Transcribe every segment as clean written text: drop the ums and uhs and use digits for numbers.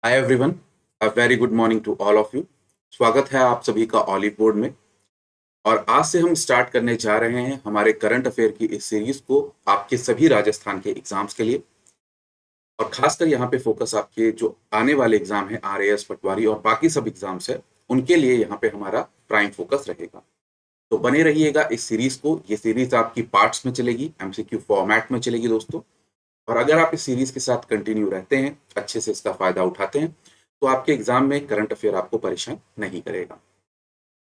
Hi everyone, a very good morning to all of you. स्वागत है आप सभी का ऑलिव बोर्ड में। और आज से हम स्टार्ट करने जा रहे हैं हमारे करंट अफेयर की इस सीरीज को आपके सभी राजस्थान के एग्जाम्स के लिए। और खासकर यहाँ पे फोकस आपके जो आने वाले एग्जाम है आरएएस पटवारी और बाकी सब एग्जाम्स है उनके लिए यहाँ पे हमारा प्राइम फोकस रहेगा। तो बने रहिएगा इस सीरीज को। ये सीरीज आपकी पार्ट्स में चलेगी, एमसीक्यू फॉर्मेट में चलेगी दोस्तों। और अगर आप इस सीरीज के साथ कंटिन्यू रहते हैं, अच्छे से इसका फायदा उठाते हैं, तो आपके एग्जाम में करंट अफेयर आपको परेशान नहीं करेगा।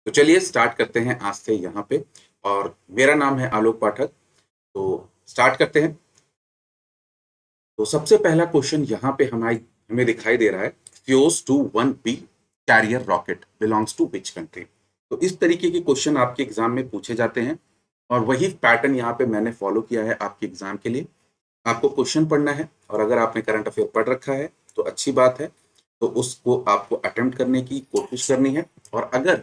तो चलिए स्टार्ट करते हैं आज से यहाँ पे। और मेरा नाम है आलोक पाठक। तो स्टार्ट करते हैं। तो सबसे पहला क्वेश्चन यहाँ पे हमें दिखाई दे रहा है, fuse to 1B carrier rocket belongs to which country. तो इस तरीके के क्वेश्चन आपके एग्जाम में पूछे जाते हैं और वही पैटर्न यहाँ पे मैंने फॉलो किया है आपके एग्जाम के लिए। आपको क्वेश्चन पढ़ना है और अगर आपने करंट अफेयर पढ़ रखा है तो अच्छी बात है, तो उसको आपको अटेम्प्ट करने की कोशिश करनी है। और अगर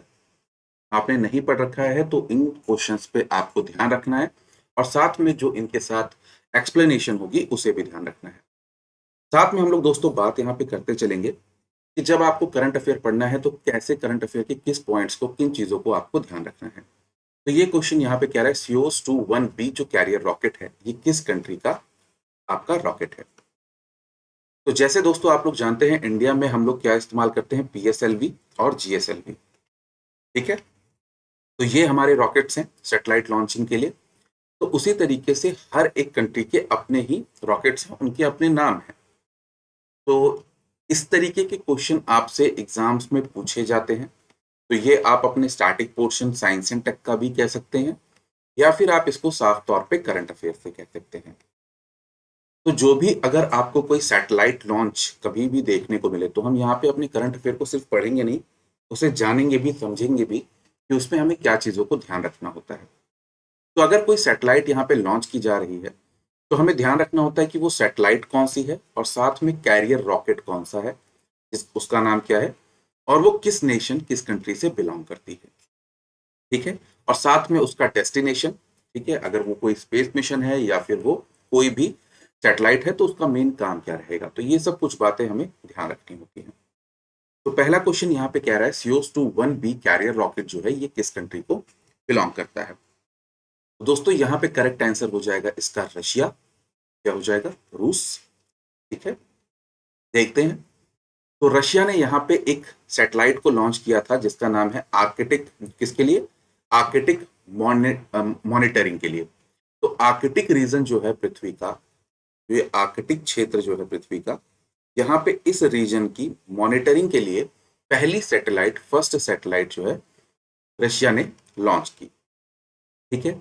आपने नहीं पढ़ रखा है तो इन क्वेश्चंस पे आपको ध्यान रखना है और साथ में जो इनके साथ एक्सप्लेनेशन होगी उसे भी ध्यान रखना है। साथ में हम लोग दोस्तों बात यहाँ पे करते चलेंगे कि जब आपको करंट अफेयर पढ़ना है तो कैसे करंट अफेयर के किस पॉइंट्स को, किन चीजों को आपको ध्यान रखना है। तो ये क्वेश्चन यहाँ पे कह रहा है, सीओस टू 1B जो कैरियर रॉकेट है ये किस कंट्री का आपका रॉकेट है। तो जैसे दोस्तों आप लोग जानते हैं इंडिया में हम लोग क्या इस्तेमाल करते हैं, PSLV और GSLV। ठीक है, तो ये हमारे रॉकेट्स हैं सैटेलाइट लॉन्चिंग के लिए। तो उसी तरीके से हर एक कंट्री के अपने ही रॉकेट्स हैं, उनके अपने नाम हैं। तो इस तरीके के क्वेश्चन आपसे एग्जाम्स में पूछे जाते हैं। तो ये आप अपने static portion science and tech का भी कह सकते हैं, या फिर आप इसको साफ तौर पे करंट अफेयर से कह सकते हैं। तो जो भी अगर आपको कोई सैटेलाइट लॉन्च कभी भी देखने को मिले तो हम यहाँ पे अपने करंट अफेयर को सिर्फ पढ़ेंगे नहीं, उसे जानेंगे भी, समझेंगे भी कि उसमें हमें क्या चीज़ों को ध्यान रखना होता है। तो अगर कोई सैटेलाइट यहाँ पे लॉन्च की जा रही है तो हमें ध्यान रखना होता है कि वो सैटेलाइट कौन सी है और साथ में कैरियर रॉकेट कौन सा है, उसका नाम क्या है और वो किस नेशन, किस कंट्री से बिलोंग करती है। ठीक है, और साथ में उसका डेस्टिनेशन। ठीक है, अगर वो कोई स्पेस मिशन है या फिर वो कोई भी सैटेलाइट है तो उसका मेन काम क्या रहेगा। तो ये सब कुछ बातें हमें ध्यान रखनी होती हैं। तो पहला क्वेश्चन यहाँ पे कह रहा है, सीओस टू 1B कैरियर रॉकेट जो है ये किस कंट्री को बिलोंग करता है। तो दोस्तों यहाँ पे करेक्ट आंसर हो जाएगा इसका रशिया, क्या हो जाएगा, रूस। ठीक है, देखते हैं। तो रशिया ने यहाँ पे एक सैटेलाइट को लॉन्च किया था जिसका नाम है आर्कटिक। किसके लिए, आर्कटिक मॉनिटरिंग के लिए। तो आर्कटिक रीजन जो है पृथ्वी का, ये आर्कटिक क्षेत्र जो है पृथ्वी का, यहाँ पे इस रीजन की मॉनिटरिंग के लिए पहली सैटेलाइट, फर्स्ट सैटेलाइट जो है रशिया ने लॉन्च की। ठीक है,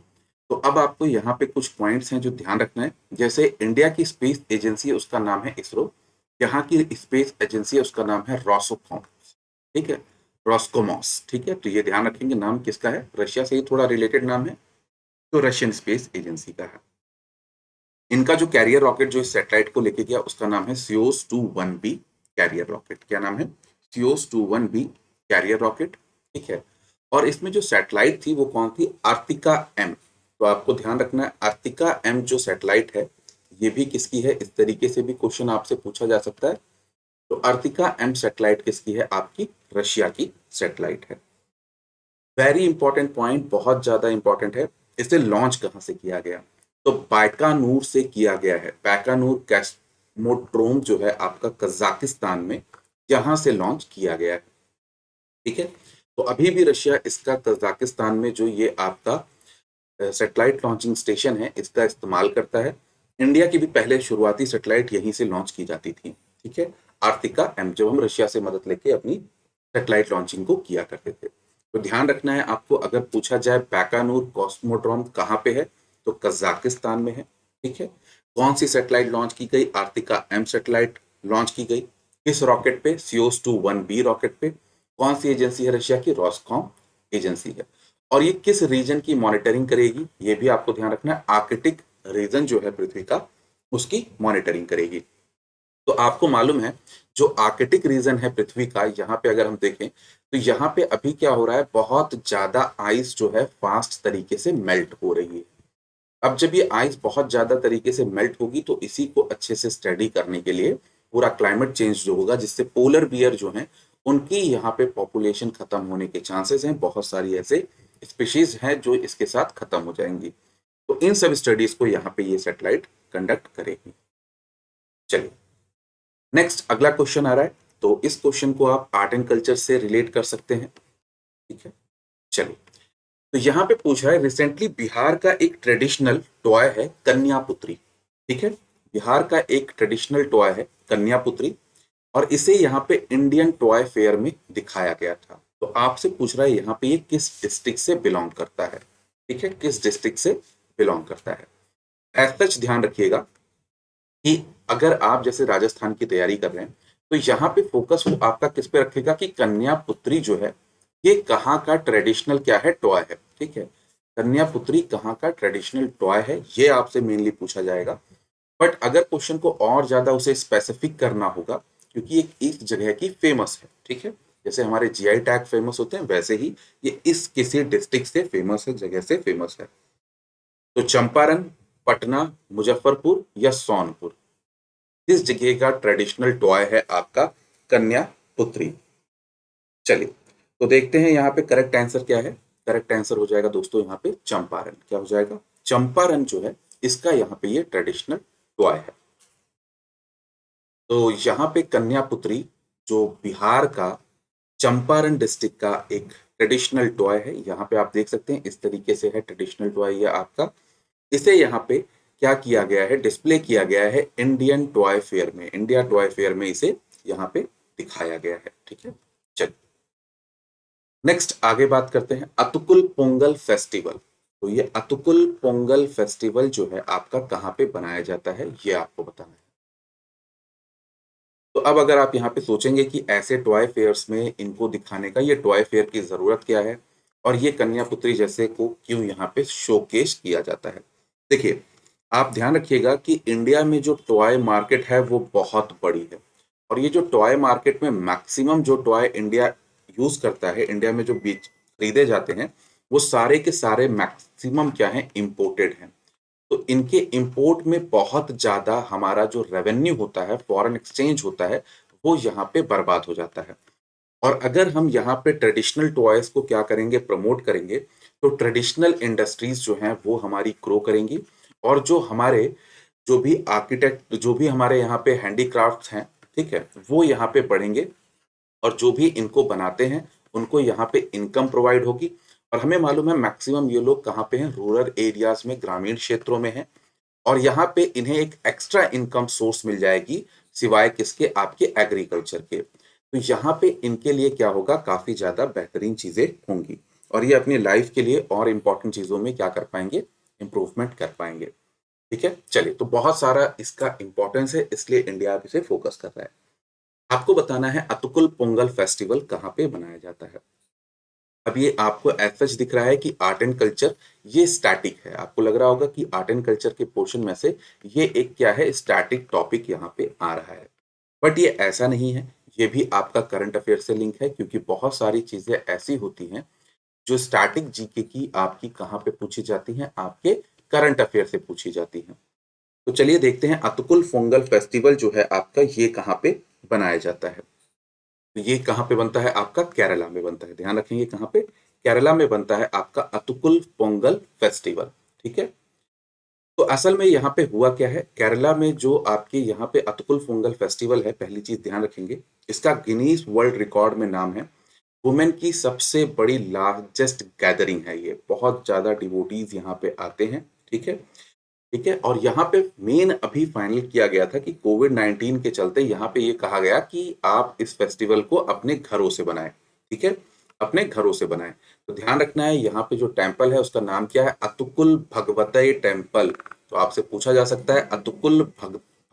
तो अब आपको यहाँ पे कुछ पॉइंट्स हैं जो ध्यान रखना है। जैसे इंडिया की स्पेस एजेंसी है उसका नाम है इसरो, यहाँ की स्पेस एजेंसी है उसका नाम है रॉसोकॉम्स। ठीक है, रॉस्कोमॉस। ठीक है, तो ये ध्यान रखेंगे नाम किसका है, रशिया से ही थोड़ा रिलेटेड नाम है, तो रशियन स्पेस एजेंसी का है। इनका जो कैरियर रॉकेट जो इस सैटेलाइट को लेके गया उसका नाम है सीओस टू 1B कैरियर रॉकेट। क्या नाम है, सीओस टू 1B कैरियर रॉकेट। ठीक है, और इसमें जो सैटेलाइट थी वो कौन थी, आर्तिका एम। तो आपको ध्यान रखना है आर्तिका एम जो सैटेलाइट है ये भी किसकी है, इस तरीके से भी क्वेश्चन आपसे पूछा जा सकता है। तो आर्तिका एम सैटेलाइट किसकी है, आपकी रशिया की सैटेलाइट है। वेरी इंपॉर्टेंट पॉइंट, बहुत ज्यादा इंपॉर्टेंट है। इसे लॉन्च कहां से किया गया, तो बाइकानूर से किया गया है। बाइकानूर कैस्मोड्रोम जो है आपका कजाकिस्तान में, जहां से लॉन्च किया गया है। ठीक है, तो अभी भी रशिया इसका कजाकिस्तान में जो ये आपका सैटेलाइट लॉन्चिंग स्टेशन है इसका इस्तेमाल करता है। इंडिया की भी पहले शुरुआती सैटेलाइट यहीं से लॉन्च की जाती थी। ठीक है, आर्थिका एम, जब हम रशिया से मदद लेके अपनी सैटेलाइट लॉन्चिंग को किया करते थे। तो ध्यान रखना है आपको, अगर पूछा जाए बैकानूर कॉस्मोड्रोम कहाँ पे है, तो कजाकिस्तान में है। ठीक है, कौन सी सैटेलाइट लॉन्च की गई, आर्थिका एम सैटेलाइट लॉन्च की गई। किस रॉकेट पे, सीओस टू 1B रॉकेट पे। कौन सी एजेंसी है रशिया की, रॉसकॉम एजेंसी है। और ये किस रीजन की मॉनिटरिंग करेगी, ये भी आपको ध्यान रखना है, आर्कटिक रीजन जो है पृथ्वी का उसकी मॉनिटरिंग करेगी। तो आपको मालूम है जो आर्कटिक रीजन है पृथ्वी का, यहाँ पे अगर हम देखें तो यहाँ पे अभी क्या हो रहा है, बहुत ज्यादा आइस जो है फास्ट तरीके से मेल्ट हो रही है। अब जब ये आइस बहुत ज्यादा तरीके से मेल्ट होगी तो इसी को अच्छे से स्टडी करने के लिए पूरा क्लाइमेट चेंज जो होगा, जिससे पोलर बियर जो हैं उनकी यहाँ पे पॉपुलेशन खत्म होने के चांसेस हैं। बहुत सारी ऐसे स्पीशीज हैं जो इसके साथ खत्म हो जाएंगी। तो इन सब स्टडीज को यहाँ पे ये सैटेलाइट कंडक्ट करेगी। चलिए नेक्स्ट अगला क्वेश्चन आ रहा है। तो इस क्वेश्चन को आप आर्ट एंड कल्चर से रिलेट कर सकते हैं। ठीक है, चलिए तो यहाँ पे पूछा है, रिसेंटली बिहार का एक ट्रेडिशनल टॉय है कन्या पुत्री। ठीक है, बिहार का एक ट्रेडिशनल टॉय है कन्या पुत्री, और इसे यहाँ पे इंडियन टॉय फेयर में दिखाया गया था। तो आपसे पूछ रहा है यहाँ पे ये किस डिस्ट्रिक्ट से बिलोंग करता है। ठीक है, किस डिस्ट्रिक्ट से बिलोंग करता है। एज सच ध्यान रखिएगा कि अगर आप जैसे राजस्थान की तैयारी कर रहे हैं तो यहाँ पे फोकस वो आपका किस पे रखेगा कि कन्या पुत्री जो है ये कहाँ का ट्रेडिशनल क्या है, टॉय है। ठीक है, कन्या पुत्री कहाँ का ट्रेडिशनल टॉय है, ये आपसे मेनली पूछा जाएगा। बट अगर क्वेश्चन को और ज्यादा उसे स्पेसिफिक करना होगा, क्योंकि एक जगह की फेमस है। ठीक है, जैसे हमारे जीआई टैग फेमस होते हैं, वैसे ही ये इस किसी डिस्ट्रिक्ट से फेमस है, जगह से फेमस है। तो चंपारण, पटना, मुजफ्फरपुर या सोनपुर, इस जगह का ट्रेडिशनल टॉय है आपका कन्या पुत्री। चलिए तो देखते हैं यहाँ पे करेक्ट आंसर क्या है। करेक्ट आंसर हो जाएगा दोस्तों यहाँ पे चंपारण। क्या हो जाएगा, चंपारण जो है इसका यहाँ पे ये ट्रेडिशनल टॉय है। तो यहाँ पे कन्या पुत्री जो बिहार का चंपारण डिस्ट्रिक्ट का एक ट्रेडिशनल टॉय है, यहाँ पे आप देख सकते हैं इस तरीके से है ट्रेडिशनल टॉय ये आपका। इसे यहाँ पे क्या किया गया है, डिस्प्ले किया गया है इंडियन टॉय फेयर में, इंडिया टॉय फेयर में इसे यहाँ पे दिखाया गया है। ठीक है, चलिए नेक्स्ट आगे बात करते हैं अतुकुल पोंगल फेस्टिवल। तो ये अतुकुल पोंगल फेस्टिवल जो है आपका कहाँ पे बनाया जाता है, ये आपको बताना है। तो अब अगर आप यहाँ पे सोचेंगे कि ऐसे टॉय फेयर्स में इनको दिखाने का, ये टॉय फेयर की जरूरत क्या है और ये कन्या पुत्री जैसे को क्यों यहाँ पे शोकेस किया जाता है। देखिए आप ध्यान रखिएगा कि इंडिया में जो टॉय मार्केट है वो बहुत बड़ी है, और ये जो टॉय मार्केट में मैक्सिमम जो टॉय इंडिया यूज करता है, इंडिया में जो बीच खरीदे जाते हैं वो सारे के सारे मैक्सिमम क्या है, इम्पोर्टेड हैं। तो इनके इंपोर्ट में बहुत ज्यादा हमारा जो रेवेन्यू होता है, फॉरेन एक्सचेंज होता है, वो यहाँ पे बर्बाद हो जाता है। और अगर हम यहाँ पे ट्रेडिशनल टॉयज को क्या करेंगे, प्रमोट करेंगे, तो ट्रेडिशनल इंडस्ट्रीज जो हैं वो हमारी ग्रो करेंगी, और जो हमारे जो भी आर्किटेक्ट, जो भी हमारे यहाँ पे हैंडीक्राफ्ट्स हैं, ठीक है, वो यहाँ पे बढ़ेंगे, और जो भी इनको बनाते हैं उनको यहाँ पे इनकम प्रोवाइड होगी। और हमें मालूम है मैक्सिमम ये लोग कहाँ पे हैं, रूरल एरियाज में, ग्रामीण क्षेत्रों में हैं, और यहाँ पे इन्हें एक एक्स्ट्रा इनकम सोर्स मिल जाएगी सिवाय किसके, आपके एग्रीकल्चर के। तो यहाँ पे इनके लिए क्या होगा, काफी ज्यादा बेहतरीन चीजें होंगी, और ये अपनी लाइफ के लिए और इम्पोर्टेंट चीजों में क्या कर पाएंगे, इंप्रूवमेंट कर पाएंगे। ठीक है, चलिए तो बहुत सारा इसका इंपॉर्टेंस है, इसलिए इंडिया अब इसे फोकस कर रहा है। आपको बताना है अतुकुल पोंगल फेस्टिवल कहाँ पे मनाया जाता है। अब ये आपको एज सच दिख रहा है कि आर्ट एंड कल्चर ये स्टैटिक है, आपको लग रहा होगा कि आर्ट एंड कल्चर के पोर्शन में से ये एक क्या है, स्टैटिक टॉपिक यहाँ पे आ रहा है। बट ये ऐसा नहीं है, ये भी आपका करंट अफेयर से लिंक है, क्योंकि बहुत सारी चीजें ऐसी होती हैं जो स्टैटिक जीके की आपकी कहाँ पे पूछी जाती हैं, आपके करंट अफेयर से पूछी जाती हैं। तो चलिए देखते हैं अतुकुल पोंगल फेस्टिवल जो है आपका ये कहाँ पे बनाया जाता है। तो ये कहाँ पे बनता है, आपका केरला में बनता है। ध्यान रखेंगे कहाँ पे, केरला में बनता है आपका अतुकुल पोंगल फेस्टिवल। ठीक है, तो असल में यहाँ पे हुआ क्या है, केरला में जो आपके यहाँ पे अतुकुल पोंगल फेस्टिवल है, पहली चीज ध्यान रखेंगे इसका गिनीज वर्ल्ड रिकॉर्ड में नाम है। वुमेन की सबसे बड़ी लार्जेस्ट गैदरिंग है ये, बहुत ज्यादा डिवोटीज यहाँ पे आते हैं। ठीक है, ठीक है, और यहाँ पे मेन अभी फाइनल किया गया था कि कोविड-19 के चलते यहाँ पे ये कहा गया कि आप इस फेस्टिवल को अपने घरों से बनाएं। ठीक है, अपने घरों से बनाएं। तो ध्यान रखना है यहाँ पे जो टेम्पल है उसका नाम क्या है, अतुकुल भगवतई टेम्पल। तो आपसे पूछा जा सकता है अतुकुल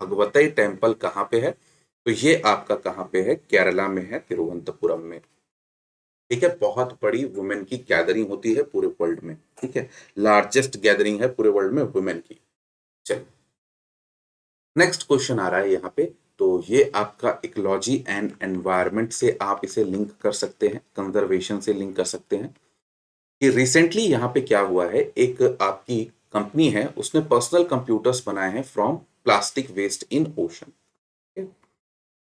भगवतई टेम्पल कहाँ पे है, तो ये आपका कहाँ पे है, केरला में है, तिरुवनंतपुरम में। ठीक है, बहुत बड़ी वुमेन की गैदरिंग होती है पूरे वर्ल्ड में। ठीक है, लार्जेस्ट गैदरिंग है पूरे वर्ल्ड में वुमेन की। चलिए नेक्स्ट क्वेश्चन आ रहा है यहाँ पे। तो ये आपका इकोलॉजी एंड एनवायरनमेंट से आप इसे लिंक कर सकते हैं, कंजर्वेशन से लिंक कर सकते हैं कि रिसेंटली यहाँ पे क्या हुआ है, एक आपकी कंपनी है उसने पर्सनल कंप्यूटर्स बनाए हैं from plastic waste in ocean.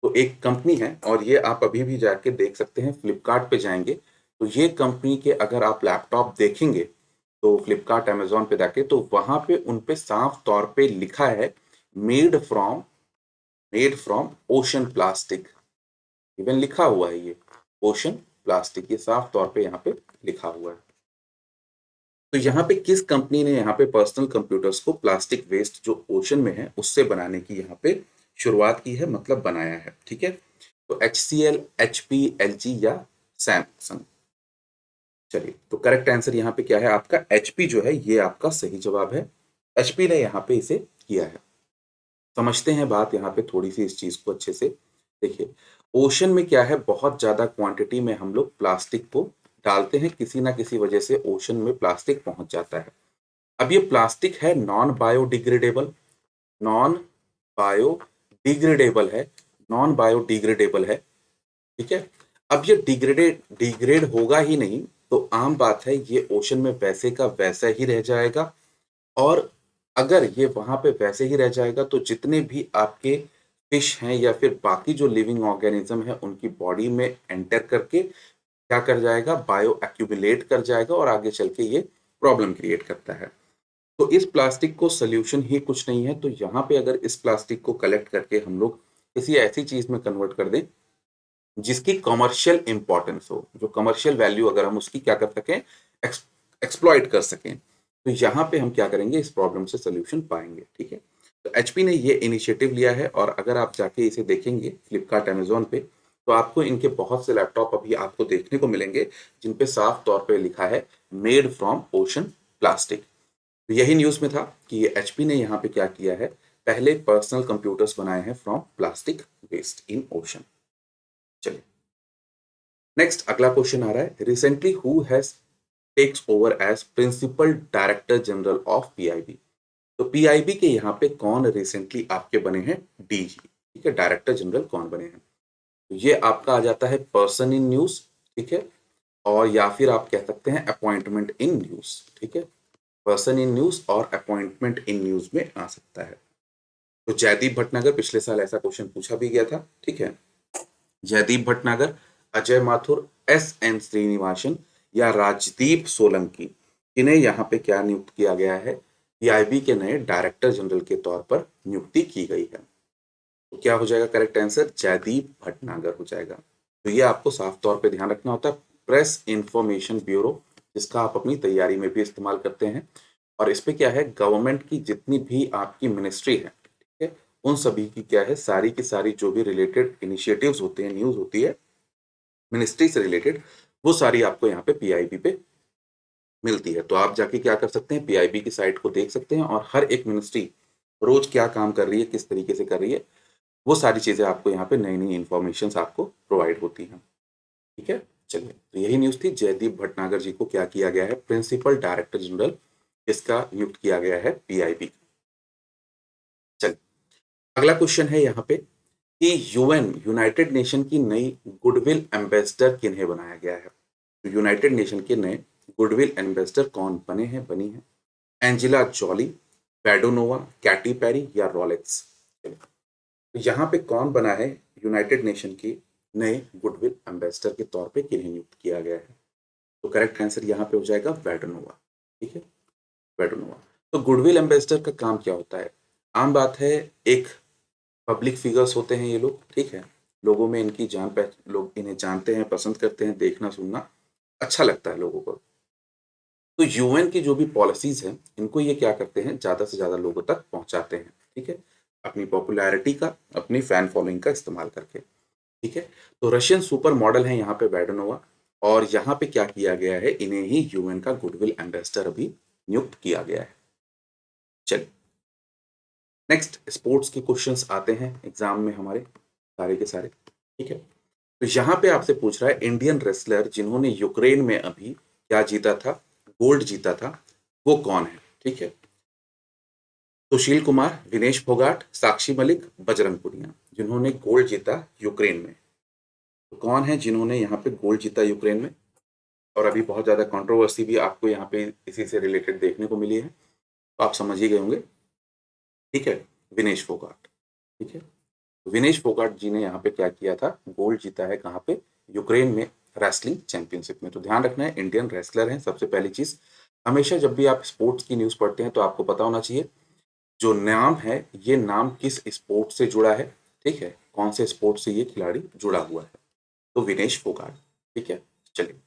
तो एक कंपनी है और ये आप अभी भी जाके देख सकते हैं, फ्लिपकार्ट पे जाएंगे तो ये कंपनी के अगर आप लैपटॉप देखेंगे तो फ्लिपकार्ट अमेजोन पे जाके तो वहां पे उन पे साफ तौर पे लिखा है made from made from ocean plastic. Even लिखा हुआ है ये ओशन प्लास्टिक, ये साफ तौर पे यहाँ पे लिखा हुआ है। तो यहाँ पे किस कंपनी ने यहाँ पे पर्सनल कंप्यूटर्स को प्लास्टिक वेस्ट जो ओशन में है उससे बनाने की यहाँ पे शुरुआत की है, मतलब बनाया है, ठीक है। तो HCL, HP, LG या सैमसंग। चलिए, तो करेक्ट आंसर यहाँ पे क्या है आपका HP जो है, ये आपका सही जवाब है। HP ने यहाँ पे इसे किया है। समझते हैं बात यहाँ पे थोड़ी सी इस चीज को अच्छे से। देखिए, ओशन में क्या है, बहुत ज्यादा क्वांटिटी में हम लोग प्लास्टिक को डालते हैं, किसी ना किसी वजह से ओशन में प्लास्टिक पहुंच जाता है। अब ये प्लास्टिक है नॉन बायोडिग्रेडेबल है, नॉन बायोडिग्रेडेबल है, ठीक है। अब ये डिग्रेड होगा ही नहीं, तो आम बात है ये ओशन में वैसे का वैसा ही रह जाएगा। और अगर ये वहां पे वैसे ही रह जाएगा तो जितने भी आपके फिश हैं या फिर बाकी जो लिविंग ऑर्गेनिज्म है उनकी बॉडी में एंटर करके क्या कर जाएगा, बायो एक्यूमुलेट कर जाएगा और आगे चल के ये प्रॉब्लम क्रिएट करता है। तो इस प्लास्टिक को सोल्यूशन ही कुछ नहीं है, तो यहाँ पे अगर इस प्लास्टिक को कलेक्ट करके हम लोग किसी ऐसी चीज में कन्वर्ट कर दें जिसकी कमर्शियल इंपॉर्टेंस हो, जो कमर्शियल वैल्यू अगर हम उसकी क्या कर सकें, एक्सप्लॉइट कर सकें, तो यहाँ पे हम क्या करेंगे, इस प्रॉब्लम से सोल्यूशन पाएंगे, ठीक है। तो HP ने ये इनिशिएटिव लिया है और अगर आप जाके इसे देखेंगे फ्लिपकार्ट अमेजोन पे तो आपको इनके बहुत से लैपटॉप अभी आपको देखने को मिलेंगे जिन पे साफ तौर पे लिखा है मेड फ्रॉम ओशन प्लास्टिक। तो यही न्यूज में था कि ये HP ने यहाँ पे क्या किया है, पहले पर्सनल कंप्यूटर्स बनाए हैं from plastic waste in ocean. चलिए, नेक्स्ट अगला क्वेश्चन आ रहा है, recently who has takes over as principal director general of PIB। तो PIB के यहाँ पे कौन रिसेंटली आपके बने हैं, DG, ठीक है, डायरेक्टर जनरल कौन बने हैं। तो ये आपका आ जाता है पर्सन इन न्यूज, ठीक है, और या फिर आप कह सकते हैं अपॉइंटमेंट इन न्यूज, ठीक है। पर्सन इन न्यूज और अपॉइंटमेंट इन न्यूज में आ सकता है। तो जयदीप भटनागर, पिछले साल ऐसा क्वेश्चन पूछा भी गया था, ठीक है। जयदीप भटनागर, अजय माथुर, SN श्रीनिवासन या राजदीप सोलंकी, इन्हें यहाँ पे क्या नियुक्त किया गया है, PIB के नए डायरेक्टर जनरल के तौर पर नियुक्ति की गई है। तो क्या हो जाएगा करेक्ट आंसर, जयदीप भटनागर हो जाएगा। तो ये आपको साफ तौर पे ध्यान रखना होता है, प्रेस इंफॉर्मेशन ब्यूरो, जिसका आप अपनी तैयारी में भी इस्तेमाल करते हैं। और इस पे क्या है, गवर्नमेंट की जितनी भी आपकी मिनिस्ट्री है, ठीक है, उन सभी की क्या है, सारी की सारी जो भी रिलेटेड इनिशिएटिव्स होते हैं, न्यूज होती है मिनिस्ट्री से रिलेटेड, वो सारी आपको यहाँ पे PIB पे मिलती है। तो आप जाके क्या कर सकते हैं, PIB की साइट को देख सकते हैं और हर एक मिनिस्ट्री रोज क्या काम कर रही है, किस तरीके से कर रही है, वो सारी चीजें आपको यहाँ पे नई नई इंफॉर्मेशन आपको प्रोवाइड होती हैं, ठीक है। चलिए, तो यही न्यूज थी, जयदीप भटनागर जी को क्या किया गया है, प्रिंसिपल डायरेक्टर जनरल इसका नियुक्त किया गया है PIB। चलिए, अगला क्वेश्चन है यहाँ पे कि यूनाइटेड नेशन की नई गुडविल एम्बेसडर किन्हें बनाया गया है। तो यूनाइटेड नेशन के नए गुडविल एम्बेसडर कौन बने हैं, बनी है, एंजिला जॉली, बेडोनोवा, कैटी पेरी या रोलेक्स। तो यहाँ पे कौन बना है यूनाइटेड नेशन की नए गुडविल एम्बेसडर के तौर पे, किन्हें नियुक्त किया गया है। तो करेक्ट आंसर यहाँ पे हो जाएगा बेडोनोवा, ठीक है, बेडोनोवा। तो गुडविल एम्बेसडर का काम क्या होता है, आम बात है, एक पब्लिक फिगर्स होते हैं ये लोग, ठीक है, लोगों में इनकी लोग इन्हें जानते हैं, पसंद करते हैं, देखना सुनना अच्छा लगता है लोगों को। तो UN की जो भी पॉलिसीज हैं इनको ये क्या करते हैं, ज्यादा से ज्यादा लोगों तक पहुंचाते हैं, ठीक है, अपनी पॉपुलैरिटी का, अपनी फैन फॉलोइंग का इस्तेमाल करके, ठीक है। तो रशियन सुपर मॉडल है यहाँ पे बेडोनोवा, और यहाँ पे क्या किया गया है, इन्हें ही UN का गुडविल एम्बेसडर अभी नियुक्त किया गया है। चलिए, नेक्स्ट स्पोर्ट्स के क्वेश्चंस आते हैं एग्जाम में हमारे सारे के सारे, ठीक है। तो यहाँ पे आपसे पूछ रहा है, इंडियन रेसलर जिन्होंने यूक्रेन में अभी क्या जीता था, गोल्ड जीता था, वो कौन है, ठीक है। सुशील कुमार, विनेश फोगाट, साक्षी मलिक, बजरंग पुनिया, जिन्होंने गोल्ड जीता यूक्रेन में। तो कौन है जिन्होंने यहाँ पे गोल्ड जीता यूक्रेन में, और अभी बहुत ज्यादा कंट्रोवर्सी भी आपको यहाँ पे इसी से रिलेटेड देखने को मिली है, तो आप समझ ही गए होंगे, ठीक है, विनेश फोगाट, ठीक है। विनेश फोगाट जी ने यहाँ पे क्या किया था, गोल्ड जीता है कहाँ पे, यूक्रेन में रेसलिंग चैंपियनशिप में। तो ध्यान रखना है इंडियन रेसलर हैं। सबसे पहली चीज, हमेशा जब भी आप स्पोर्ट्स की न्यूज पढ़ते हैं तो आपको पता होना चाहिए जो नाम है ये नाम किस स्पोर्ट से जुड़ा है, ठीक है, कौन से स्पोर्ट से ये खिलाड़ी जुड़ा हुआ है। तो विनेश फोगाट, ठीक है। चलिए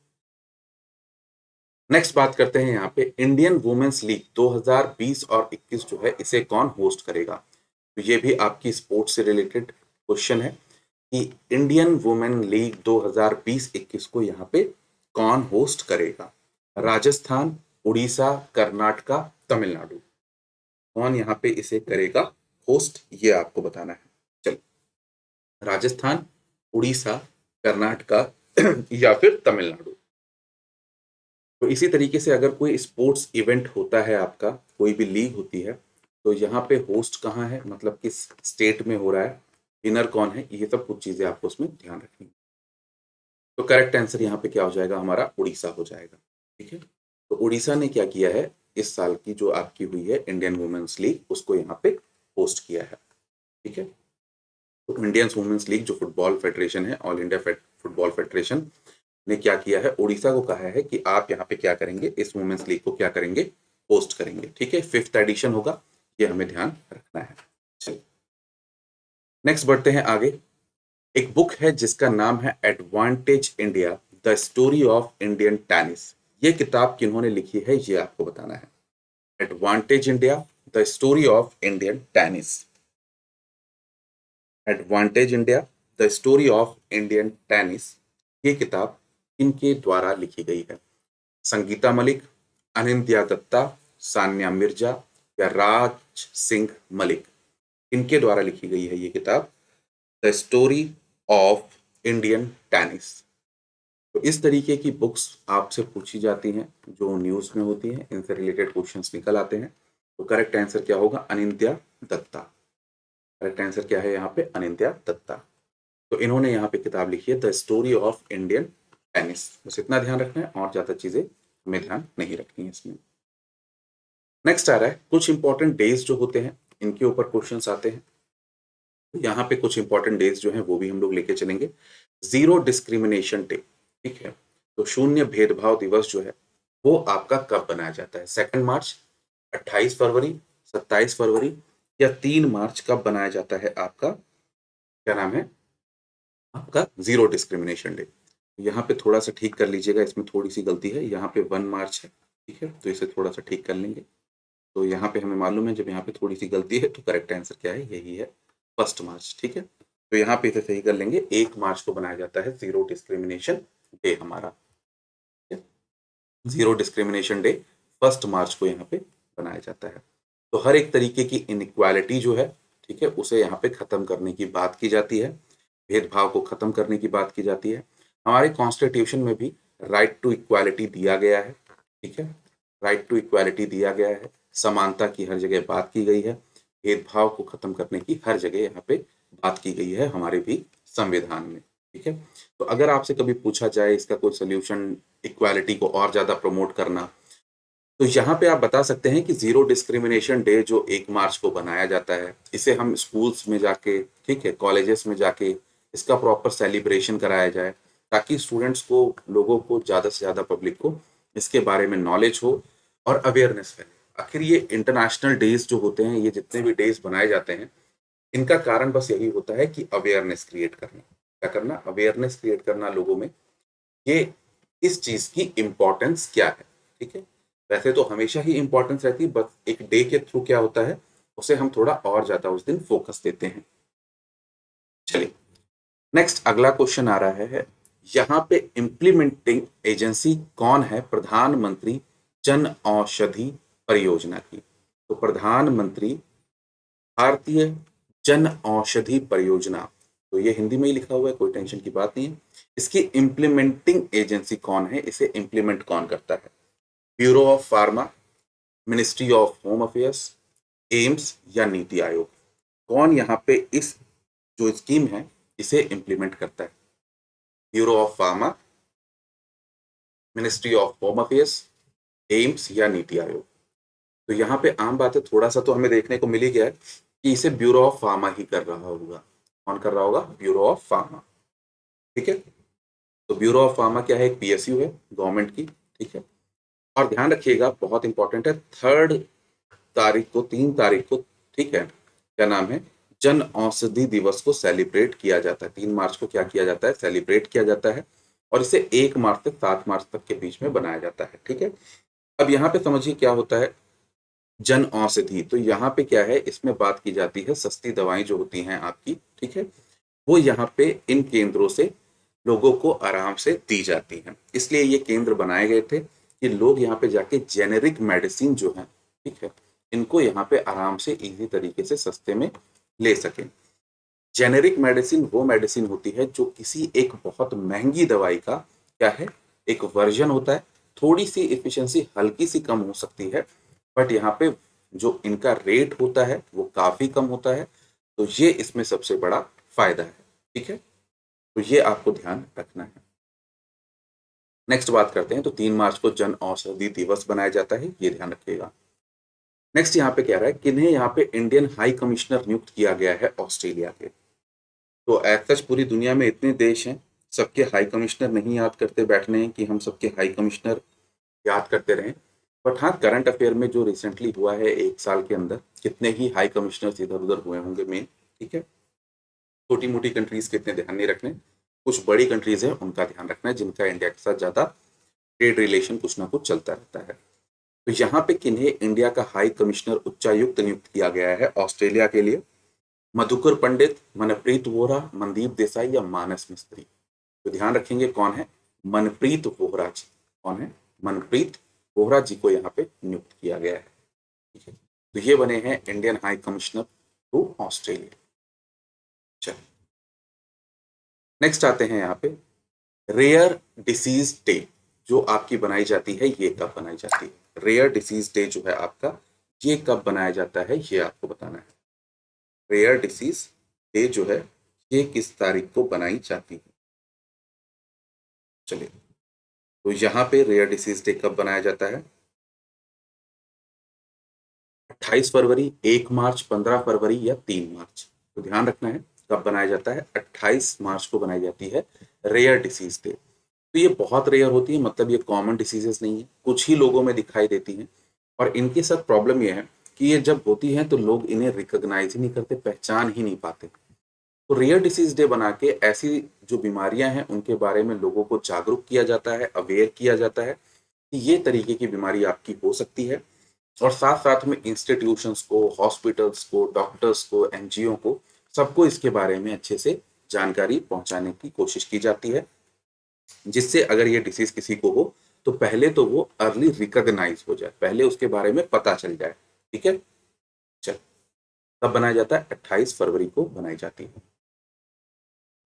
नेक्स्ट बात करते हैं यहाँ पे, इंडियन वुमेन्स लीग 2020 और 21 जो है इसे कौन होस्ट करेगा। तो ये भी आपकी स्पोर्ट्स से रिलेटेड क्वेश्चन है कि इंडियन वुमेन लीग 2020-21 को यहाँ पे कौन होस्ट करेगा। राजस्थान, उड़ीसा, कर्नाटका, तमिलनाडु, कौन यहाँ पे इसे करेगा होस्ट, ये आपको बताना है। चलिए, राजस्थान, उड़ीसा, कर्नाटका या फिर तमिलनाडु। तो इसी तरीके से अगर कोई स्पोर्ट्स इवेंट होता है आपका, कोई भी लीग होती है, तो यहाँ पे होस्ट कहाँ है, मतलब किस स्टेट में हो रहा है, विनर कौन है, ये सब कुछ चीजें आपको उसमें ध्यान रखनी है। तो करेक्ट आंसर यहाँ पे क्या हो जाएगा, हमारा उड़ीसा हो जाएगा, ठीक है। तो उड़ीसा ने क्या किया है, इस साल की जो आपकी हुई है इंडियन वुमेन्स लीग उसको यहाँ पे होस्ट किया है, ठीक है। तो इंडियन वुमेन्स लीग जो फुटबॉल फेडरेशन है, ऑल इंडिया फुटबॉल फेडरेशन ने क्या किया है, उड़ीसा को कहा है कि आप यहाँ पे क्या करेंगे, इस वुमेन्स लीग को क्या करेंगे, होस्ट करेंगे, ठीक है। 5th एडिशन होगा, ये हमें ध्यान रखना है। चलिए नेक्स्ट बढ़ते हैं आगे। एक बुक है जिसका नाम है advantage India, the story of Indian tennis. ये किताब किन्होंने लिखी है, ये आपको बताना है। Advantage India, the story of Indian tennis. Advantage India, the story of Indian tennis, ये किताब इनके द्वारा लिखी गई है। संगीता मलिक, अनिंद्या दत्ता, सान्या मिर्जा या राज सिंह मलिक, इनके द्वारा लिखी गई है ये किताब, the story of Indian tennis. तो इस तरीके की बुक्स आपसे पूछी जाती हैं जो न्यूज़ में होती हैं, इनसे रिलेटेड क्वेश्चंस निकल आते हैं। तो करेक्ट आंसर क्या होगा, अनिंद्या दत्ता। करेक्ट आंसर क्या है यहाँ पे, अनिंद्या दत्ता। तो इन्होंने यहाँ पे किताब लिखी है the story of Indian tennis. बस इतना ध्यान रखना है और ज्यादा चीजें हमें ध्यान नहीं रखनी है इसमें। नेक्स्ट आ रहा है कुछ इंपॉर्टेंट डेज जो होते हैं इनके ऊपर क्वेश्चंस आते हैं। यहाँ पे कुछ इंपॉर्टेंट डेज जो हैं वो भी हम लोग लेके चलेंगे। जीरो डिस्क्रिमिनेशन डे, ठीक है। तो शून्य भेदभाव दिवस जो है वो आपका कब बनाया जाता है, 2 मार्च, 28 फरवरी, 27 फरवरी या 3 मार्च कब बनाया जाता है आपका, क्या नाम है आपका, जीरो डिस्क्रिमिनेशन डे। यहाँ पे थोड़ा सा ठीक कर लीजिएगा, इसमें थोड़ी सी गलती है, यहाँ पे 1 मार्च है, ठीक है, तो इसे थोड़ा सा ठीक कर लेंगे। तो यहाँ पे हमें मालूम है जब यहाँ पे थोड़ी सी गलती है तो करेक्ट आंसर क्या है, यही है 1 मार्च, ठीक है। तो यहाँ पे इसे सही कर लेंगे, 1 मार्च को बनाया जाता है जीरो डिस्क्रिमिनेशन डे हमारा, ठीक है? जीरो डिस्क्रिमिनेशन डे 1 मार्च को यहाँ पे बनाया जाता है। तो हर एक तरीके की इनइक्वालिटी जो है, ठीक है, उसे यहाँ पे खत्म करने की बात की जाती है, भेदभाव को खत्म करने की बात की जाती है। हमारे कॉन्स्टिट्यूशन में भी राइट टू इक्वालिटी दिया गया है, ठीक है, राइट टू इक्वालिटी दिया गया है, समानता की हर जगह बात की गई है, भेदभाव को खत्म करने की हर जगह यहाँ पे बात की गई है हमारे भी संविधान में, ठीक है। तो अगर आपसे कभी पूछा जाए इसका कोई सोल्यूशन, इक्वालिटी को और ज्यादा प्रमोट करना, तो यहाँ पे आप बता सकते हैं कि जीरो डिस्क्रिमिनेशन डे जो 1 मार्च को बनाया जाता है, इसे हम स्कूल्स में जाके, ठीक है, कॉलेजेस में जाके इसका प्रॉपर सेलिब्रेशन कराया जाए, ताकि स्टूडेंट्स को, लोगों को, ज़्यादा से ज़्यादा पब्लिक को इसके बारे में नॉलेज हो और अवेयरनेस फैले। आखिर ये इंटरनेशनल डेज जो होते हैं, ये जितने भी डेज बनाए जाते हैं, इनका कारण बस यही होता है कि अवेयरनेस क्रिएट करना। क्या करना, अवेयरनेस क्रिएट करना लोगों में, ये इस चीज की इंपॉर्टेंस क्या है, ठीक है। वैसे तो हमेशा ही इंपॉर्टेंस रहती है, बस एक डे के थ्रू क्या होता है, उसे हम थोड़ा और ज्यादा उस दिन फोकस देते हैं। चलिए नेक्स्ट अगला क्वेश्चन आ रहा है, यहाँ पे इम्प्लीमेंटिंग एजेंसी कौन है प्रधानमंत्री जन औषधि परियोजना की। तो प्रधानमंत्री भारतीय जन औषधि परियोजना, तो ये हिंदी में ही लिखा हुआ है, कोई टेंशन की बात नहीं है। इसकी इम्प्लीमेंटिंग एजेंसी कौन है, इसे इम्प्लीमेंट कौन करता है, bureau of pharma, ministry of home affairs, AIIMS या नीति आयोग, कौन यहाँ पे इस जो स्कीम है इसे इम्प्लीमेंट करता है, bureau of pharma, ministry of home affairs, AIIMS या नीति आयोग। तो यहाँ पे आम बात है, थोड़ा सा तो हमें देखने को मिल ही गया है कि इसे ब्यूरो ऑफ फार्मा ही कर रहा होगा, कौन कर रहा होगा? Bureau of pharma. ठीक है, तो ब्यूरो ऑफ फार्मा क्या है? एक पीएसयू है गवर्नमेंट की। ठीक है, और ध्यान रखिएगा बहुत इंपॉर्टेंट है, 3 तारीख को, 3 तारीख को, ठीक है, क्या नाम है, जन औषधि दिवस को सेलिब्रेट किया जाता है। 3 मार्च को क्या किया जाता है? सेलिब्रेट किया जाता है, और इसे 1 मार्च से 7 मार्च तक के बीच में बनाया जाता है। ठीक है, अब यहाँ पे समझिए क्या होता है जन औषधि। तो यहाँ पे क्या है, इसमें बात की जाती है सस्ती दवाएं जो होती हैं आपकी, ठीक है, वो यहाँ पे इन केंद्रों से लोगों को आराम से दी जाती हैं। इसलिए ये केंद्र बनाए गए थे कि लोग यहाँ पे जाके जेनेरिक मेडिसिन जो है, ठीक है, इनको यहाँ पे आराम से इजी तरीके से सस्ते में ले सकें। जेनेरिक मेडिसिन वो मेडिसिन होती है जो किसी एक बहुत महंगी दवाई का क्या है, एक वर्जन होता है। थोड़ी सी इफिशियंसी हल्की सी कम हो सकती है, बट यहाँ पे जो इनका रेट होता है वो काफी कम होता है। तो ये इसमें सबसे बड़ा फायदा है। ठीक है, तो ये आपको ध्यान रखना है। नेक्स्ट बात करते हैं, तो 3 मार्च को जन औषधि दिवस बनाया जाता है, ये ध्यान रखिएगा। नेक्स्ट यहाँ पे कह रहा है किन्हें यहाँ पे इंडियन हाई कमिश्नर नियुक्त किया गया है ऑस्ट्रेलिया के। तो एज सच पूरी दुनिया में इतने देश हैं, सबके हाई कमिश्नर नहीं याद करते बैठने हैं कि हम सबके हाई कमिश्नर याद करते रहें। बट हाँ, करंट अफेयर में जो रिसेंटली हुआ है 1 साल के अंदर, कितने ही हाई कमिश्नर्स इधर उधर हुए होंगे मेन। ठीक है, छोटी मोटी कंट्रीज के इतने ध्यान नहीं रखने, कुछ बड़ी कंट्रीज हैं उनका ध्यान रखना है जिनका इंडिया के साथ ज़्यादा ट्रेड रिलेशन कुछ ना कुछ चलता रहता है। तो यहाँ पे किन्हें इंडिया का हाई कमिश्नर उच्चायुक्त नियुक्त किया गया है ऑस्ट्रेलिया के लिए? मधुकर पंडित, मनप्रीत वोरा, मनदीप देसाई या मानस मिस्त्री? तो ध्यान रखेंगे कौन है? मनप्रीत वोहरा जी। कौन है? मनप्रीत वोहरा जी को यहाँ पे नियुक्त किया गया है। ठीक है, तो ये बने हैं Indian high commissioner to Australia. चलिए नेक्स्ट आते हैं यहाँ पे, रेयर डिसीज डे जो आपकी बनाई जाती है, ये कब बनाई जाती है? रेयर डिसीज डे जो है आपका, ये कब बनाया जाता है, ये आपको बताना है। रेयर डिसीज डे जो है ये किस तारीख को बनाई जाती है? चलिए, तो यहाँ पे रेयर डिसीज डे कब बनाया जाता है? 28 फरवरी, 1 मार्च, 15 फरवरी या 3 मार्च? तो ध्यान रखना है कब बनाया जाता है। 28 मार्च को बनाई जाती है रेयर डिसीज डे। तो ये बहुत रेयर होती है, मतलब ये कॉमन डिसीजेस नहीं है, कुछ ही लोगों में दिखाई देती हैं। और इनके साथ प्रॉब्लम ये है कि ये जब होती हैं तो लोग इन्हें रिकॉग्नाइज ही नहीं करते, पहचान ही नहीं पाते। तो रेयर डिसीज डे बना के ऐसी जो बीमारियां हैं उनके बारे में लोगों को जागरूक किया जाता है, अवेयर किया जाता है कि ये तरीके की बीमारी आपकी हो सकती है। और साथ साथ में इंस्टीट्यूशंस को, हॉस्पिटल्स को, डॉक्टर्स को, एनजीओ को, सबको इसके बारे में अच्छे से जानकारी पहुंचाने की कोशिश की जाती है, जिससे अगर ये डिसीज किसी को हो तो पहले तो वो अर्ली रिकॉग्नाइज हो जाए, पहले उसके बारे में पता चल जाए। ठीक है, चल तब बनाया जाता है, 28 फरवरी को बनाई जाती है।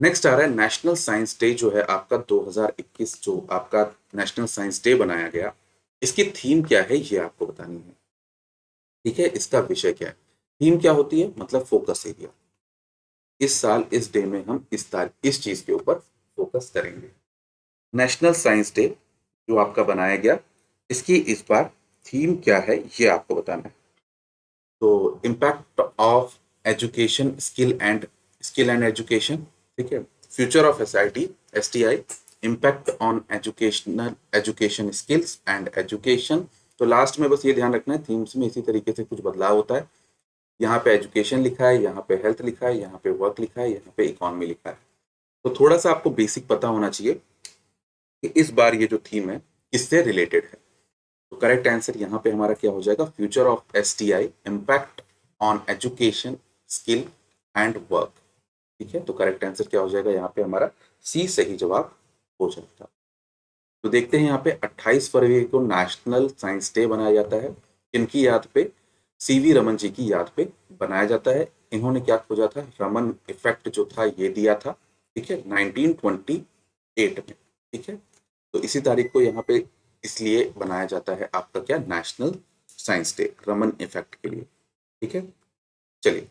नेक्स्ट आ रहा है नेशनल साइंस डे जो है आपका 2021, जो आपका नेशनल साइंस डे बनाया गया, इसकी थीम क्या है ये आपको बतानी है। ठीक है, इसका विषय क्या है, थीम क्या होती है, मतलब फोकस एरिया। इस साल इस डे में हम इस चीज के ऊपर फोकस करेंगे। नेशनल साइंस डे जो आपका बनाया गया, इसकी इस बार थीम क्या है ये आपको बताना है। तो impact of education, skill and education, ठीक है, future of SIT, STI, impact on education skills and education. तो लास्ट में बस ये ध्यान रखना है, थीम्स में इसी तरीके से कुछ बदलाव होता है। यहाँ पे एजुकेशन लिखा है, यहाँ पे हेल्थ लिखा है, यहाँ पे वर्क लिखा है, यहाँ पे इकोनॉमी लिखा है। तो थोड़ा सा आपको बेसिक पता होना चाहिए कि इस बार ये जो थीम है किससे रिलेटेड है। तो करेक्ट आंसर यहाँ पे हमारा क्या हो जाएगा, future of STI, impact on education, skill and work. ठीक है, तो करेक्ट आंसर क्या हो जाएगा यहाँ पे हमारा, सी सही जवाब हो जाएगा। तो देखते हैं यहाँ पे 28 फरवरी को नेशनल साइंस डे बनाया जाता है, इनकी याद पे, सीवी रमन जी की याद पे बनाया जाता है। इन्होंने क्या खोजा था, रमन इफेक्ट जो था ये दिया था। ठीक है, 1928 में। ठीक है, तो इसी तारीख को यहाँ पे इसलिए बनाया जाता है आपका क्या, national science day, Raman effect के लिए। ठीक है, चलिए,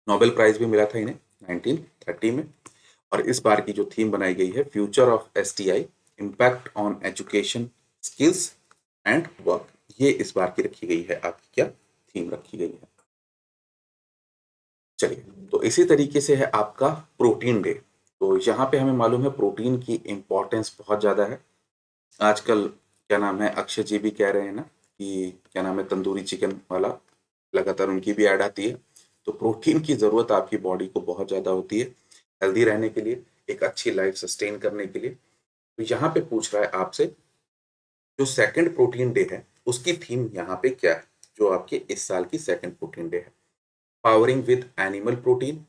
नोबेल प्राइज भी मिला था इन्हें 1930 में। और इस बार की जो थीम बनाई गई है, future of STI, impact on education, skills and work, ये इस बार की रखी गई है, आपकी क्या थीम रखी गई है। चलिए तो इसी तरीके से है आपका प्रोटीन डे। तो यहाँ पे हमें मालूम है प्रोटीन की इम्पोर्टेंस बहुत ज़्यादा है। आजकल क्या नाम है, अक्षय जी भी कह रहे हैं ना कि क्या नाम है, तंदूरी चिकन वाला, लगातार उनकी भी ऐड आती है। तो प्रोटीन की ज़रूरत आपकी बॉडी को बहुत ज़्यादा होती है हेल्दी रहने के लिए, एक अच्छी लाइफ सस्टेन करने के लिए। तो यहाँ पे पूछ रहा है आपसे, जो सेकंड प्रोटीन डे है उसकी थीम यहाँ पे क्या है, जो आपके इस साल की सेकंड प्रोटीन डे है? Powering with animal protein,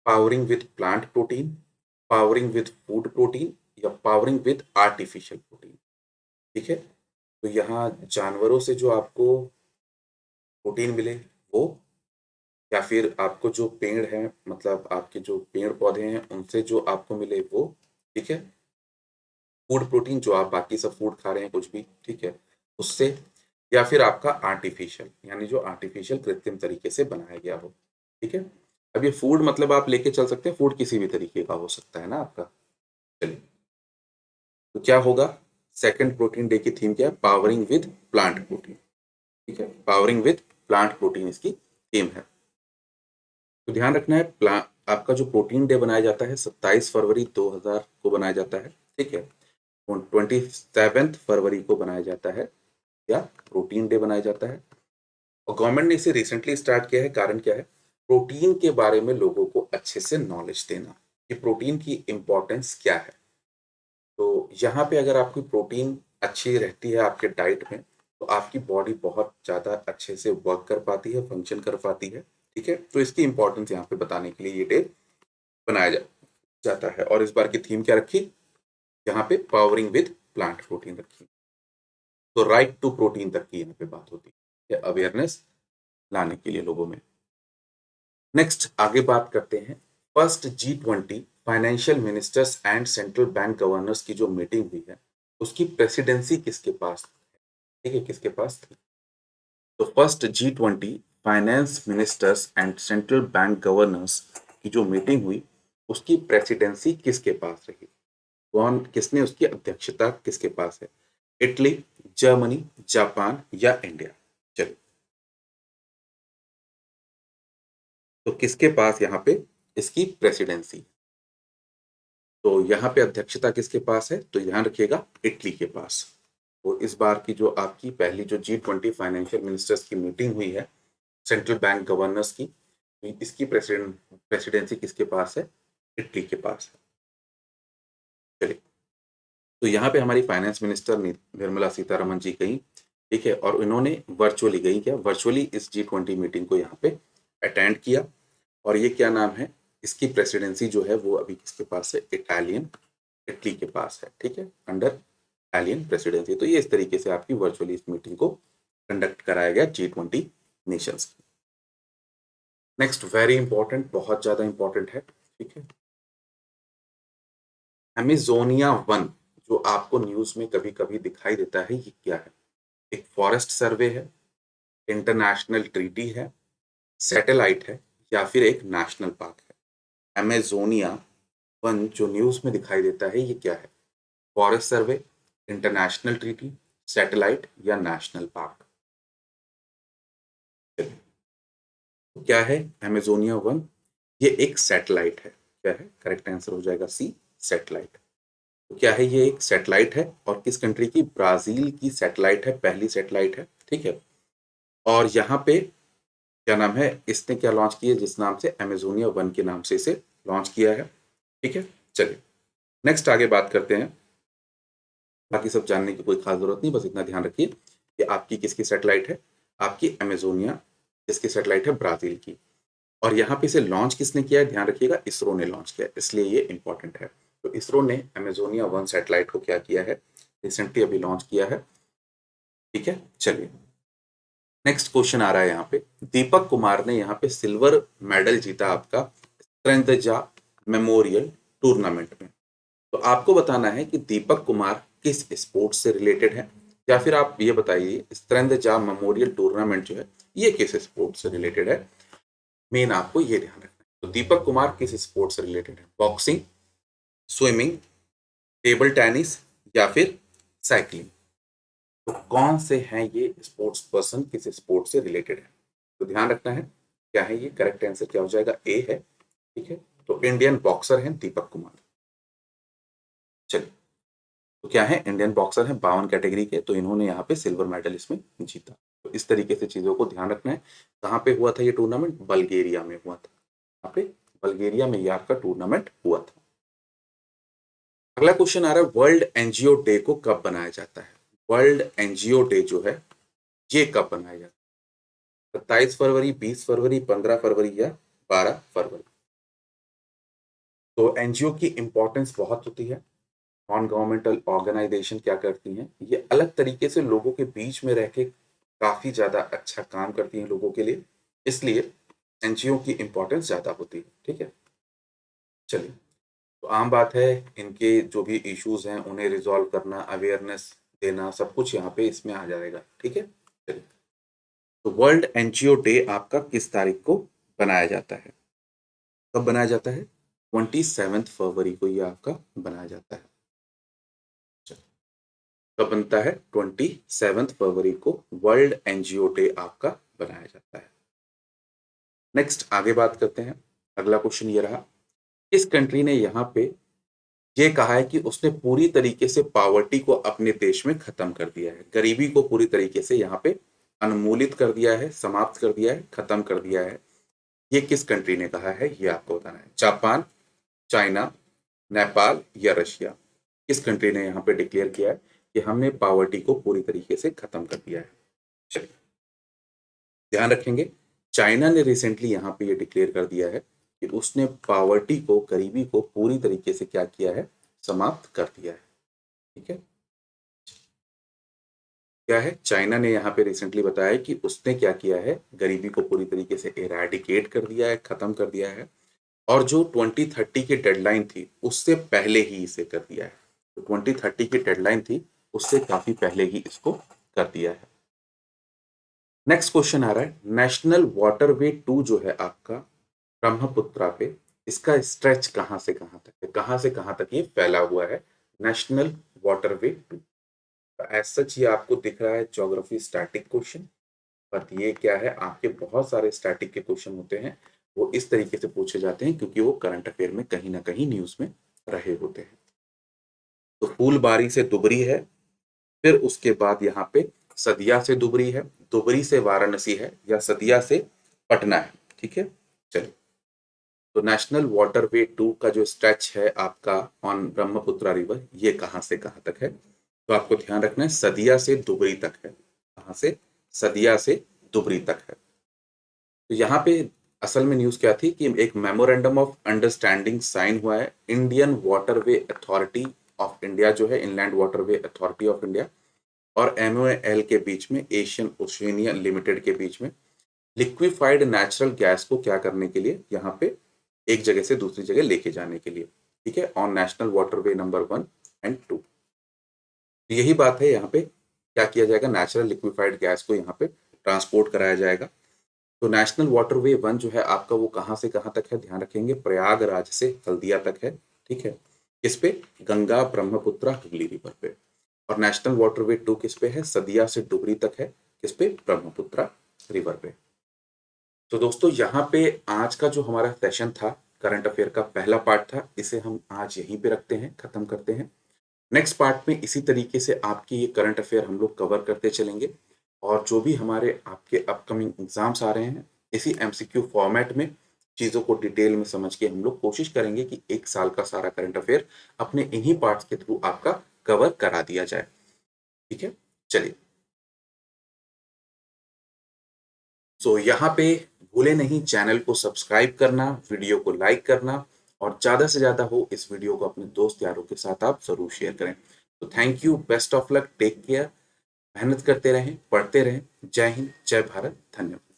powering with plant protein, powering with food protein, या पावरिंग विद आर्टिफिशियल प्रोटीन। ठीक है, तो यहाँ जानवरों से जो आपको प्रोटीन मिले वो, या फिर आपको जो पेड़ है, मतलब आपके जो पेड़ पौधे हैं उनसे जो आपको मिले वो, ठीक है, फूड प्रोटीन जो आप बाकी सब फूड खा रहे हैं कुछ भी, ठीक है, उससे, या फिर आपका आर्टिफिशियल, यानी जो आर्टिफिशियल कृत्रिम तरीके से बनाया गया हो। ठीक है, अब ये फूड मतलब आप लेके चल सकते हैं, फूड किसी भी तरीके का हो सकता है ना आपका। चलिए, तो क्या होगा, सेकंड प्रोटीन डे की थीम क्या है? Powering with plant protein. ठीक है, पावरिंग विद प्लांट प्रोटीन इसकी थीम है। तो ध्यान रखना है, आपका जो प्रोटीन डे बनाया जाता है 27 फरवरी 2000 को बनाया जाता है। ठीक है, 27 फरवरी को बनाया जाता है, या प्रोटीन डे बनाया जाता है। और गवर्नमेंट ने इसे रिसेंटली स्टार्ट किया है। कारण क्या है? प्रोटीन के बारे में लोगों को अच्छे से नॉलेज देना, कि प्रोटीन की इम्पोर्टेंस क्या है। तो यहाँ पे अगर आपकी प्रोटीन अच्छी रहती है आपके डाइट में, तो आपकी बॉडी बहुत ज़्यादा अच्छे से वर्क कर पाती है, फंक्शन कर पाती है। ठीक है, तो इसकी इम्पोर्टेंस यहाँ पे बताने के लिए ये डे बनाया जाता है। और इस बार की थीम क्या रखी? यहाँ पे पावरिंग विद प्लांट प्रोटीन रखी। तो राइट टू प्रोटीन तक की यहाँ पे बात होती है, अवेयरनेस लाने के लिए लोगों में। नेक्स्ट आगे बात करते हैं, first G20 financial ministers and central bank governors की जो मीटिंग हुई है उसकी प्रेसिडेंसी किसके पास है? ठीक है, किसके पास थी? तो first G20 finance ministers and central bank governors की जो मीटिंग हुई उसकी प्रेसिडेंसी किसके पास रही? कौन, किसने उसकी अध्यक्षता, किसके पास है? इटली, जर्मनी, जापान या इंडिया? चलिए, तो किसके पास यहाँ पे इसकी प्रेसिडेंसी? तो यहाँ पे अध्यक्षता किसके पास है? तो ध्यान रखिएगा, इटली के पास। तो इस बार की जो आपकी पहली जो G20 फाइनेंशियल मिनिस्टर्स की मीटिंग हुई है सेंट्रल बैंक गवर्नर्स की, तो इसकी प्रेसिडेंसी किसके पास है? इटली के पास है। चलिए, तो यहाँ पे हमारी फाइनेंस मिनिस्टर निर्मला सीतारमन जी गई। ठीक है, और इन्होंने वर्चुअली गई, क्या वर्चुअली इस G20 मीटिंग को यहाँ पे अटेंड किया। और ये क्या नाम है, इसकी प्रेसिडेंसी जो है वो अभी किसके पास है? इटली के पास है। ठीक है, अंडर इटालियन प्रेसिडेंसी। तो ये इस तरीके से आपकी वर्चुअली इस मीटिंग को कंडक्ट कराया गया G20 नेशंस की। नेक्स्ट वेरी इंपॉर्टेंट, बहुत ज्यादा इंपॉर्टेंट है। ठीक है, अमेजोनिया वन, जो आपको न्यूज में कभी कभी दिखाई देता है, ये क्या है? एक फॉरेस्ट सर्वे है, इंटरनेशनल ट्रीटी है, सैटेलाइट है, या फिर एक नेशनल पार्क है? अमेजोनिया वन जो न्यूज में दिखाई देता है ये क्या है? Forest survey, international treaty, satellite या नेशनल पार्क? तो क्या है अमेजोनिया वन? ये एक सैटेलाइट है। क्या है? करेक्ट आंसर हो जाएगा सी, सैटेलाइट। तो क्या है, ये एक सैटेलाइट है, और किस कंट्री की? ब्राजील की सैटेलाइट है, पहली सैटेलाइट है। ठीक है, और यहाँ पे क्या नाम है, इसने क्या लॉन्च किया? जिस नाम से अमेजोनिया वन के नाम से इसे लॉन्च किया है। ठीक है, चलिए नेक्स्ट आगे बात करते हैं। बाकी सब जानने की कोई खास जरूरत नहीं, बस इतना ध्यान रखिए कि आपकी किसकी सैटेलाइट है? आपकी अमेजोनिया किसकी सैटेलाइट है? ब्राजील की। और यहाँ पे इसे लॉन्च किसने किया है? ध्यान रखिएगा, इसरो ने लॉन्च किया है, इसलिए ये इंपॉर्टेंट है। तो इसरो ने अमेजोनिया वन सैटेलाइट को क्या किया है? रिसेंटली अभी लॉन्च किया है। ठीक है, चलिए नेक्स्ट क्वेश्चन आ रहा है यहाँ पे, दीपक कुमार ने यहाँ पे सिल्वर मेडल जीता आपका स्त्रेंदजा मेमोरियल टूर्नामेंट में। तो आपको बताना है कि दीपक कुमार किस स्पोर्ट्स से रिलेटेड है, या फिर आप ये बताइए स्त्रेंदजा मेमोरियल टूर्नामेंट जो है ये किस स्पोर्ट्स से रिलेटेड है। मेन आपको ये ध्यान रखना है। तो दीपक कुमार किस स्पोर्ट्स से रिलेटेड है? बॉक्सिंग, स्विमिंग, टेबल टेनिस, या फिर साइकिलिंग? तो कौन से हैं ये स्पोर्ट्स पर्सन, किस स्पोर्ट्स से रिलेटेड है? तो ध्यान रखना है क्या है ये, करेक्ट आंसर क्या हो जाएगा? ए है ठीक है। तो इंडियन बॉक्सर हैं दीपक कुमार। चलिए, तो क्या है, इंडियन बॉक्सर हैं 52 कैटेगरी के, तो इन्होंने यहाँ पे सिल्वर मेडल इसमें जीता। तो इस तरीके से चीजों को ध्यान रखना है। कहाँ पे हुआ था ये टूर्नामेंट? बल्गेरिया में हुआ था। यहाँ पे बल्गेरिया में यार का टूर्नामेंट हुआ था। अगला क्वेश्चन आ रहा है, वर्ल्ड एनजीओ डे को कब बनाया जाता है? वर्ल्ड एनजीओ डे जो है ये कब बनाया जाता है? 27 फरवरी, 20 फरवरी, 15 फरवरी या 12 फरवरी? तो एनजीओ की इंपॉर्टेंस बहुत होती है। नॉन गवर्नमेंटल ऑर्गेनाइजेशन क्या करती हैं, ये अलग तरीके से लोगों के बीच में रह के काफी ज्यादा अच्छा काम करती हैं लोगों के लिए, इसलिए एनजीओ की इंपॉर्टेंस ज्यादा होती है। ठीक है, चलिए, तो आम बात है, इनके जो भी इश्यूज हैं उन्हें रिजॉल्व करना, अवेयरनेस देना, सब कुछ यहाँ पे इसमें आ जाएगा। ठीक है, चलिए, तो वर्ल्ड एनजीओ डे आपका किस तारीख को बनाया जाता है? कब बनाया जाता है? 27 फरवरी को ये आपका बनाया जाता है। कब बनता है? 27 फरवरी को वर्ल्ड एनजीओ डे आपका बनाया जाता है। नेक्स्ट आगे बात करते हैं। अगला क्वेश्चन ये रहा, किस कंट्री ने यहाँ पे ये कहा है कि उसने पूरी तरीके से पॉवर्टी को अपने देश में खत्म कर दिया है, गरीबी को पूरी तरीके से यहाँ पे उन्मूलित कर दिया है, समाप्त कर दिया है, खत्म कर दिया है? ये किस कंट्री ने कहा है, ये आपको बताना है। जापान, चाइना, नेपाल या रशिया? किस कंट्री ने यहाँ पे डिक्लेयर किया है कि हमने पॉवर्टी को पूरी तरीके से खत्म कर दिया है? चलिए, ध्यान रखेंगे, चाइना ने रिसेंटली यहाँ पे ये डिक्लेयर कर दिया है कि उसने पॉवर्टी को, गरीबी को पूरी तरीके से क्या किया है, समाप्त कर दिया है। ठीक है, क्या है, चाइना ने यहाँ पे रिसेंटली बताया कि उसने क्या किया है, गरीबी को पूरी तरीके से इरेडिकेट कर दिया है, खत्म कर दिया है, और जो 2030 की डेडलाइन थी उससे पहले ही इसे कर दिया है। तो 2030 की डेडलाइन थी, उससे काफी पहले ही इसको कर दिया है। नेक्स्ट क्वेश्चन आ रहा है, नेशनल वाटरवे 2 जो है आपका ब्रह्मपुत्रा पे, इसका स्ट्रेच कहां से कहां तक है, कहां से कहां तक ये फैला हुआ है? नेशनल वाटरवे 2, एज सच ये आपको दिख रहा है ज्योग्राफी स्टैटिक क्वेश्चन, बट ये क्या है, आपके बहुत सारे स्टैटिक के क्वेश्चन होते हैं, वो इस तरीके से पूछे जाते हैं क्योंकि वो करंट अफेयर में कहीं ना कहीं न्यूज में रहे होते हैं। तो फूलबारी से दुबरी है, फिर उसके बाद यहाँ पे सदिया से दुबरी है, दुबरी से वाराणसी है, या सदिया से पटना है। ठीक है, चलिए, तो नेशनल वाटरवे 2 का जो स्ट्रेच है आपका ऑन ब्रह्मपुत्रा रिवर, ये कहाँ से कहाँ तक है? तो आपको ध्यान रखना है, सदिया से दुबरी तक है। कहाँ से? सदिया से दुबरी तक है। तो यहाँ पे असल में न्यूज क्या थी कि एक मेमोरेंडम ऑफ अंडरस्टैंडिंग साइन हुआ है Indian waterway authority of India, जो है inland waterway authority of India, और एमओएल के बीच में, एशियन ओशिनिया लिमिटेड के बीच में, लिक्विफाइड नेचुरल गैस को क्या करने के लिए, यहाँ पे एक जगह से दूसरी जगह लेके जाने के लिए। ठीक है, on national waterway number 1 and 2। यही बात है, यहाँ पे क्या किया जाएगा, नेचुरल लिक्विफाइड गैस को यहाँ पे ट्रांसपोर्ट कराया जाएगा। तो नेशनल वाटरवे 1 जो है आपका, वो कहाँ से कहाँ तक है, ध्यान रखेंगे, प्रयागराज से हल्दिया तक है। ठीक है, किस पे? गंगा ब्रह्मपुत्रा हुगली रिवर पे। और नेशनल वाटरवे 2 किस पे है? सदिया से डुबरी तक है, किस पे? ब्रह्मपुत्रा रिवर पे। तो दोस्तों, यहाँ पे आज का जो हमारा सेशन था, करंट अफेयर का पहला पार्ट था, इसे हम आज यहीं पे रखते हैं, खत्म करते हैं। नेक्स्ट पार्ट में इसी तरीके से आपकी ये करंट अफेयर हम लोग कवर करते चलेंगे, और जो भी हमारे आपके अपकमिंग एग्जाम्स आ रहे हैं, इसी एमसीक्यू फॉर्मेट में चीज़ों को डिटेल में समझ के हम लोग कोशिश करेंगे कि एक साल का सारा करंट अफेयर अपने इन्हीं पार्ट्स के थ्रू आपका कवर करा दिया जाए। ठीक है, चलिए, सो यहाँ पे भूले नहीं चैनल को सब्सक्राइब करना, वीडियो को लाइक करना, और ज़्यादा से ज़्यादा हो इस वीडियो को अपने दोस्त यारों के साथ आप ज़रूर शेयर करें। तो thank you, best of luck, take care, मेहनत करते रहें, पढ़ते रहें। जय हिंद, जय भारत, धन्यवाद।